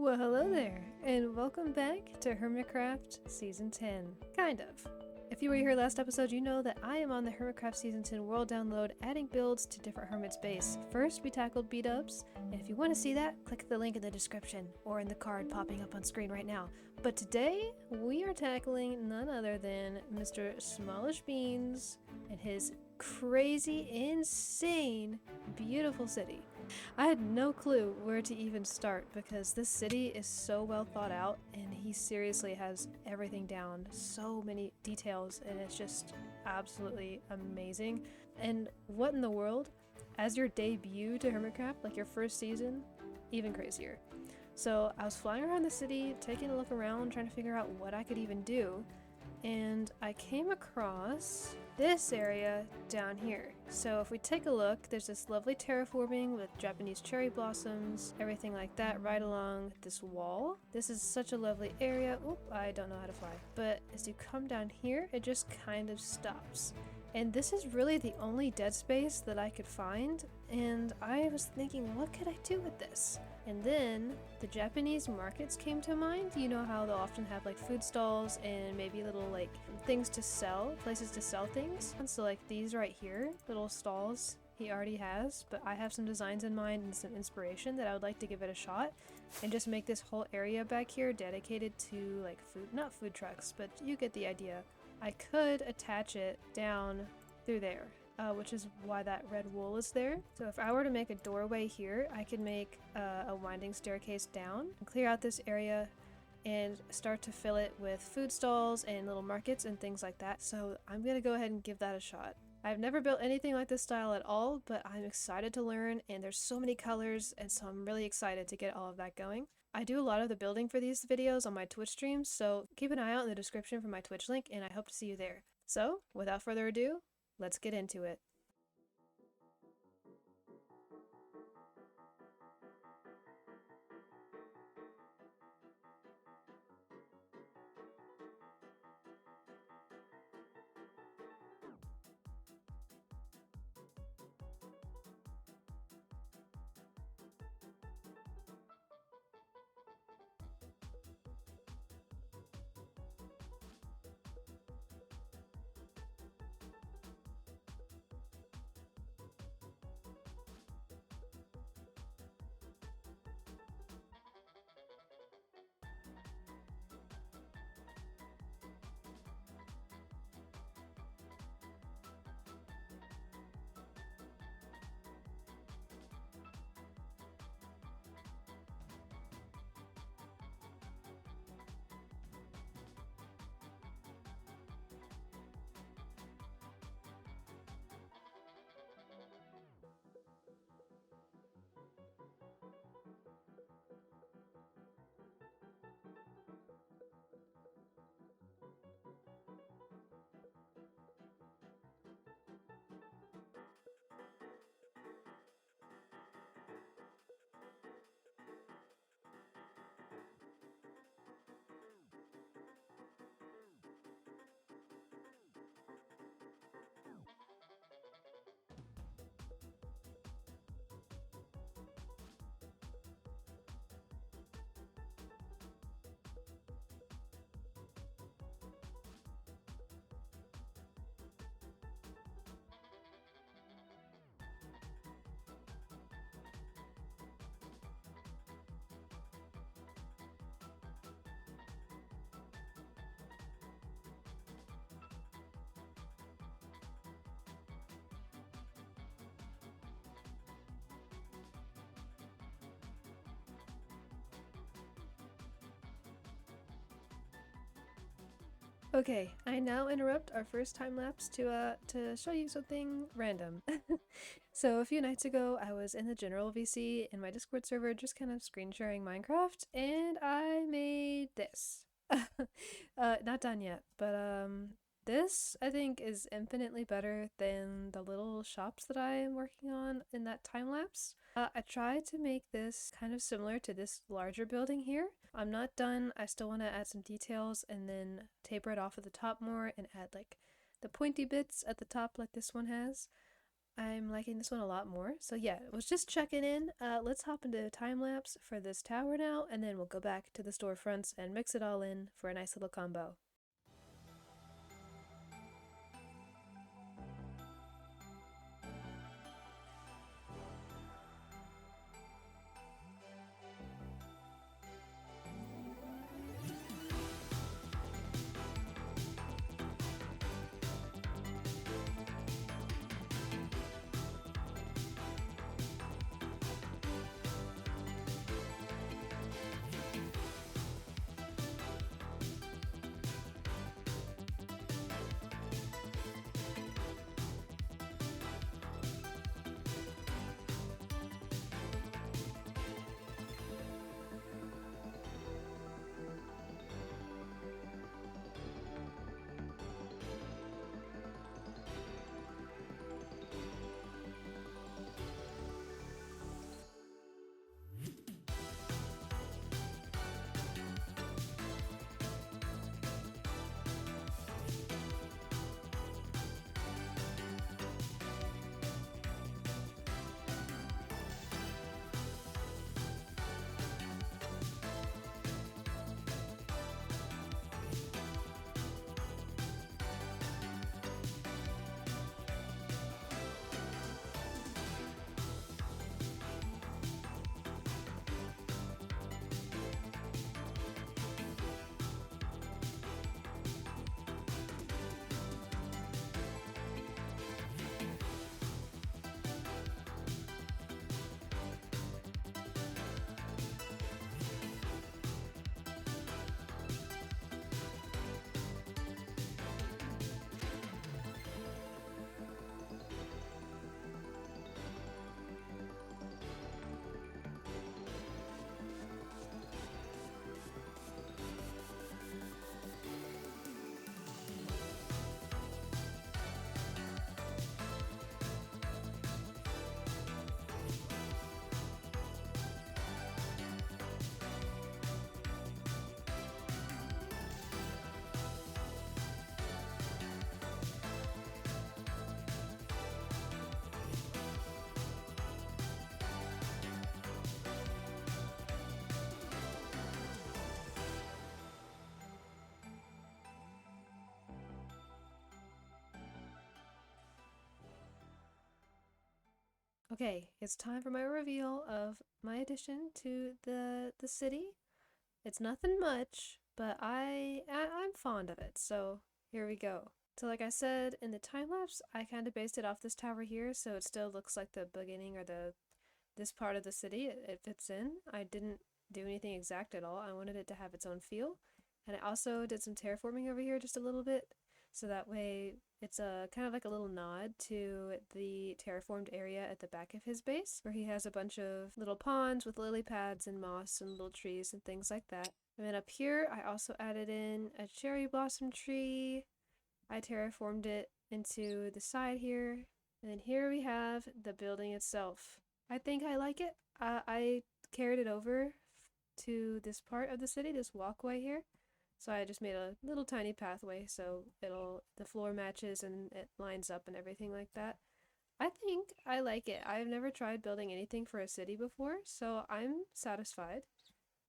Well, hello there, and welcome back to Hermitcraft Season 10. Kind of. If you were here last episode, you know that I am on the Hermitcraft Season 10 world download, adding builds to different Hermit's base. First, we tackled beat-ups, and if you want to see that, click the link in the description, or in the card popping up on screen right now. But today, we are tackling none other than Mr. SmallishBeans and his crazy, insane, beautiful city. I had no clue where to even start because this city is so well thought out and he seriously has everything down, so many details, and it's just absolutely amazing. And what in the world? As your debut to Hermitcraft, like your first season, even crazier. So I was flying around the city, taking a look around, trying to figure out what I could even do, and I came across this area down here. So if we take a look, there's this lovely terraforming with Japanese cherry blossoms, everything like that right along this wall. This is such a lovely area. Oop, I don't know how to fly. But as you come down here, it just kind of stops. And this is really the only dead space that I could find, and I was thinking, what could I do with this? And then the Japanese markets came to mind. You know how they'll often have like food stalls and maybe little like things to sell, places to sell things. And so like these right here, little stalls he already has, but I have some designs in mind and some inspiration that I would like to give it a shot and just make this whole area back here dedicated to like food, not food trucks, but you get the idea. I could attach it down through there, which is why that red wool is there. So if I were to make a doorway here, I could make a winding staircase down, clear out this area, and start to fill it with food stalls and little markets and things like that. So I'm gonna go ahead and give that a shot. I've never built anything like this style at all, but I'm excited to learn, and there's so many colors, and so I'm really excited to get all of that going. I do a lot of the building for these videos on my Twitch streams, so keep an eye out in the description for my Twitch link, and I hope to see you there. So, without further ado, let's get into it. Okay, I now interrupt our first time lapse to show you something random. So a few nights ago, I was in the general VC in my Discord server, just kind of screen sharing Minecraft, and I made this. Not done yet, but this I think is infinitely better than the little shops that I am working on in that time lapse. I tried to make this kind of similar to this larger building here. I'm not done. I still want to add some details and then taper it off at the top more and add like the pointy bits at the top like this one has. I'm liking this one a lot more. So yeah, was just checking in. Let's hop into time-lapse for this tower now, and then we'll go back to the storefronts and mix it all in for a nice little combo. Okay, it's time for my reveal of my addition to the city. It's nothing much, but I'm fond of it. So here we go. So like I said in the time lapse, I kind of based it off this tower here, so it still looks like the beginning or this part of the city. It fits in. I didn't do anything exact at all. I wanted it to have its own feel, and I also did some terraforming over here just a little bit, so that way it's a kind of like a little nod to the terraformed area at the back of his base, where he has a bunch of little ponds with lily pads and moss and little trees and things like that. And then up here, I also added in a cherry blossom tree. I terraformed it into the side here. And then here we have the building itself. I think I like it. I carried it over to this part of the city, this walkway here. So I just made a little tiny pathway so the floor matches and it lines up and everything like that. I think I like it. I've never tried building anything for a city before, so I'm satisfied.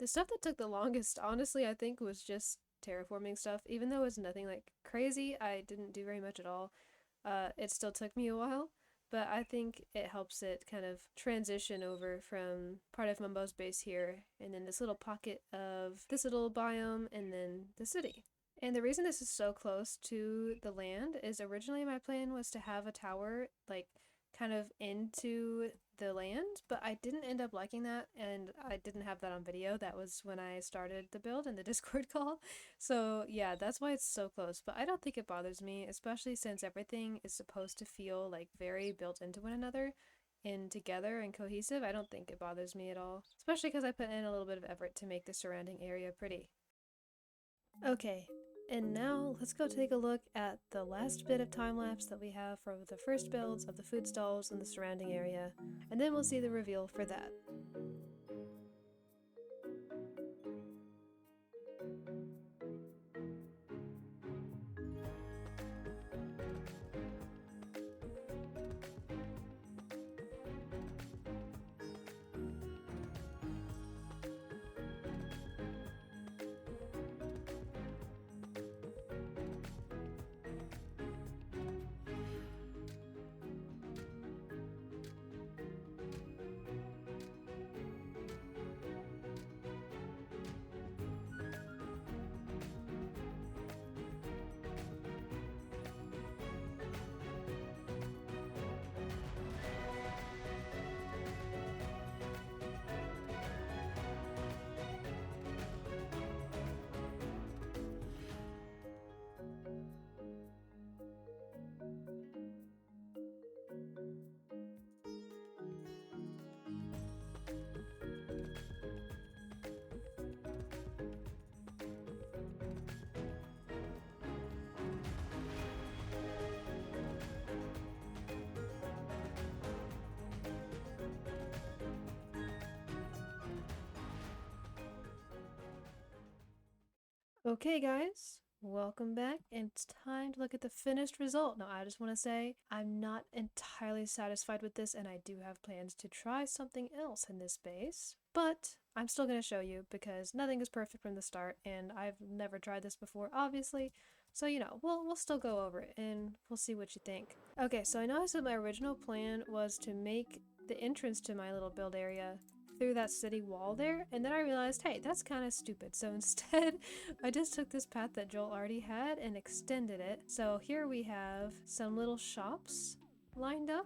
The stuff that took the longest, honestly, I think was just terraforming stuff. Even though it was nothing like crazy, I didn't do very much at all. It still took me a while, but I think it helps it kind of transition over from part of Mumbo's base here, and then this little pocket of this little biome, and then the city. And the reason this is so close to the land is originally my plan was to have a tower like kind of into the land, but I didn't end up liking that, and I didn't have that on video. That was when I started the build in the Discord call. So yeah, that's why it's so close, but I don't think it bothers me, especially since everything is supposed to feel like very built into one another and together and cohesive. I don't think it bothers me at all, especially because I put in a little bit of effort to make the surrounding area pretty. Okay, and now let's go take a look at the last bit of time lapse that we have for the first builds of the food stalls in the surrounding area, and then we'll see the reveal for that. Okay, guys, welcome back, and it's time to look at the finished result. Now, I just want to say I'm not entirely satisfied with this, and I do have plans to try something else in this base, but I'm still going to show you because nothing is perfect from the start, and I've never tried this before, obviously. So, we'll still go over it and we'll see what you think. Okay, so I know I said my original plan was to make the entrance to my little build area through that city wall there, and then I realized, hey, that's kind of stupid. So instead, I just took this path that Joel already had and extended it. So here we have some little shops lined up.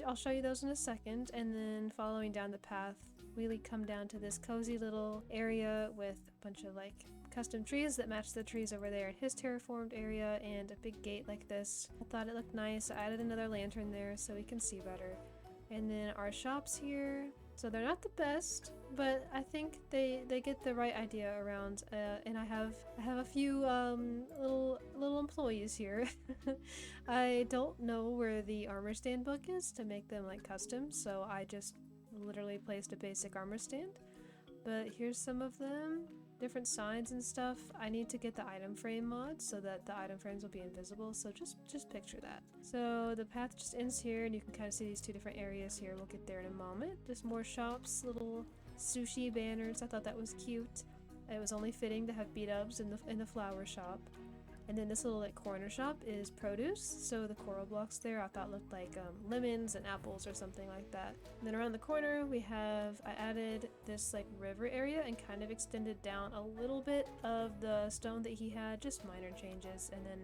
I'll show you those in a second, and then following down the path, we come down to this cozy little area with a bunch of like custom trees that match the trees over there in his terraformed area, and a big gate like this. I thought it looked nice. I added another lantern there so we can see better. And then our shops here. So they're not the best, but I think they get the right idea around. And I have a few little employees here. I don't know where the armor stand book is to make them like custom, so I just literally placed a basic armor stand. But here's some of them. Different signs and stuff. I need to get the item frame mod so that the item frames will be invisible, so just picture that. So the path just ends here, and you can kind of see these two different areas here. We'll get there in a moment. Just more shops, little sushi banners. I thought that was cute. It was only fitting to have beat-ups in the flower shop. And then this little like corner shop is produce, so the coral blocks there I thought looked like lemons and apples or something like that. And then around the corner I added this like river area and kind of extended down a little bit of the stone that he had, just minor changes, and then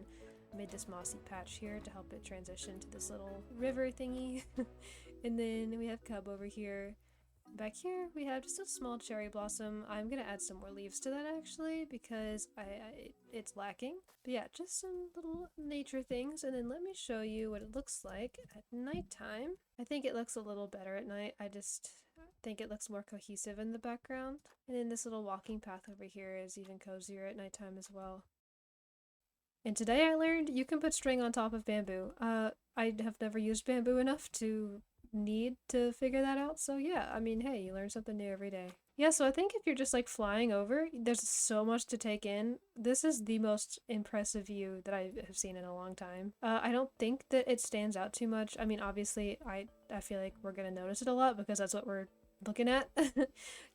made this mossy patch here to help it transition to this little river thingy. And then we have Cub over here. Back here we have just a small cherry blossom. I'm gonna add some more leaves to that actually because it's lacking. But yeah, just some little nature things, and then let me show you what it looks like at nighttime. I think it looks a little better at night. I just think it looks more cohesive in the background. And then this little walking path over here is even cozier at nighttime as well. And today I learned you can put string on top of bamboo. I have never used bamboo enough to need to figure that out, so yeah, I mean, hey, you learn something new every day. Yeah, so I think if you're just like flying over, there's so much to take in. This is the most impressive view that I have seen in a long time. I don't think that it stands out too much. I mean, obviously, I feel like we're gonna notice it a lot because that's what we're looking at.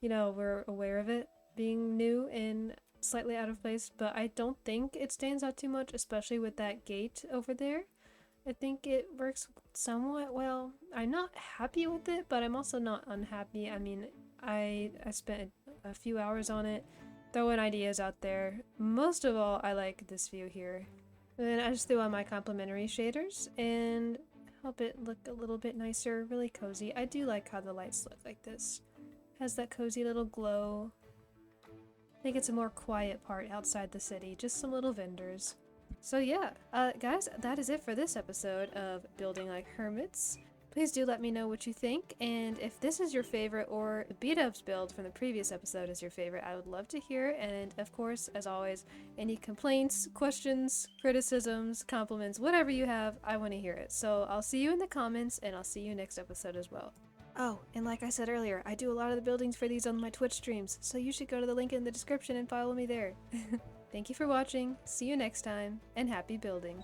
We're aware of it being new and slightly out of place, but I don't think it stands out too much, especially with that gate over there. I think it works somewhat well. I'm not happy with it, but I'm also not unhappy. I mean, I spent a few hours on it, throwing ideas out there. Most of all, I like this view here. And then I just threw on my complementary shaders and help it look a little bit nicer, really cozy. I do like how the lights look like this. Has that cozy little glow. I think it's a more quiet part outside the city, just some little vendors. So yeah, guys, that is it for this episode of Building Like Hermits. Please do let me know what you think, and if this is your favorite or the beat-ups build from the previous episode is your favorite, I would love to hear it. And of course, as always, any complaints, questions, criticisms, compliments, whatever you have, I want to hear it. So I'll see you in the comments, and I'll see you next episode as well. Oh, and like I said earlier, I do a lot of the buildings for these on my Twitch streams, so you should go to the link in the description and follow me there. Thank you for watching, see you next time, and happy building!